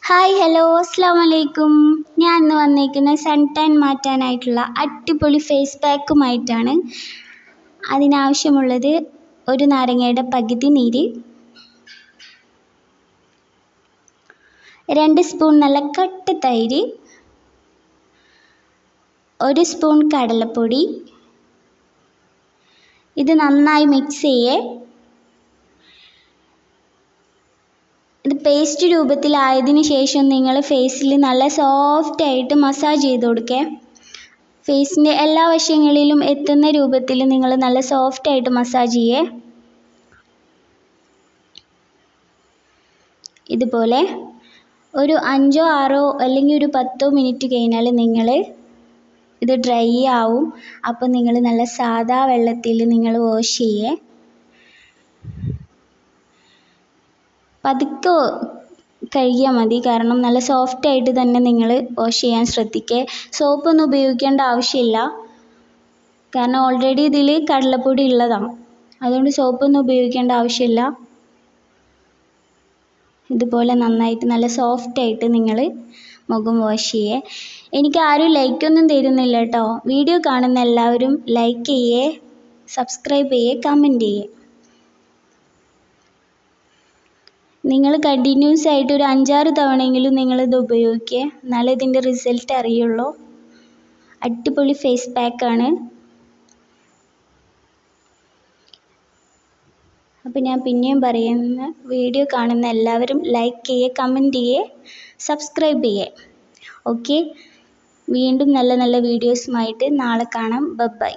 Hi hello അസ്സാം വലൈക്കും. ഞാൻ ഇന്ന് വന്നിരിക്കുന്ന സൺ ടാൻ മാറ്റാനായിട്ടുള്ള അടിപൊളി ഫേസ് പാക്കുമായിട്ടാണ്. അതിനാവശ്യമുള്ളത് ഒരു നാരങ്ങയുടെ പകുതി നീര്, 2 സ്പൂൺ നല്ല കട്ട തൈര്, 1 സ്പൂൺ കടലപ്പൊടി. ഇത് നന്നായി മിക്സ് ചെയ്യേ. ഇത് പേസ്റ്റ് രൂപത്തിലായതിനു ശേഷം നിങ്ങൾ ഫേസിൽ നല്ല സോഫ്റ്റ് ആയിട്ട് മസാജ് ചെയ്ത് കൊടുക്കേ. ഫേസിൻ്റെ എല്ലാ വശങ്ങളിലും എത്തുന്ന രൂപത്തിൽ നിങ്ങൾ നല്ല സോഫ്റ്റ് ആയിട്ട് മസാജ് ചെയ്യേ. ഇതുപോലെ ഒരു 5 6 അല്ലെങ്കിൽ ഒരു 10 മിനിറ്റ് കഴിഞ്ഞാൽ നിങ്ങൾ ഇത് ഡ്രൈ ആവും. അപ്പോൾ നിങ്ങൾ നല്ല സാദാ വെള്ളത്തിൽ നിങ്ങൾ വാഷ് ചെയ്യേ. പതുക്കെ കഴുകിയാൽ മതി, കാരണം നല്ല സോഫ്റ്റ് ആയിട്ട് തന്നെ നിങ്ങൾ വാഷ് ചെയ്യാൻ ശ്രദ്ധിക്കുക. സോപ്പൊന്നും ഉപയോഗിക്കേണ്ട ആവശ്യമില്ല, കാരണം ഓൾറെഡി ഇതിൽ കടലപ്പൊടി ഉള്ളതാണ്. അതുകൊണ്ട് സോപ്പൊന്നും ഉപയോഗിക്കേണ്ട ആവശ്യമില്ല. ഇതുപോലെ നന്നായിട്ട് നല്ല സോഫ്റ്റ് ആയിട്ട് നിങ്ങൾ മുഖം വാഷ് ചെയ്യേ. എനിക്ക് ആരും ലൈക്കൊന്നും തരുന്നില്ല കേട്ടോ. വീഡിയോ കാണുന്ന എല്ലാവരും ലൈക്ക് ചെയ്യേ, സബ്സ്ക്രൈബ് ചെയ്യേ, കമൻറ്റ് ചെയ്യേ. നിങ്ങൾ കണ്ടിന്യൂസ് ആയിട്ട് ഒരു 5-6 തവണയെങ്കിലും നിങ്ങളിത് ഉപയോഗിക്കുക, എന്നാലേ ഇതിൻ്റെ റിസൾട്ട് അറിയുള്ളൂ. അടിപൊളി ഫേസ് പാക്കാണ്. അപ്പോൾ ഞാൻ പിന്നെയും പറയുന്ന, വീഡിയോ കാണുന്ന എല്ലാവരും ലൈക്ക് ചെയ്യേ, കമൻറ്റ് ചെയ്യേ, സബ്സ്ക്രൈബ് ചെയ്യേ. ഓക്കെ, വീണ്ടും നല്ല നല്ല വീഡിയോസുമായിട്ട് നാളെ കാണാം. ബൈ.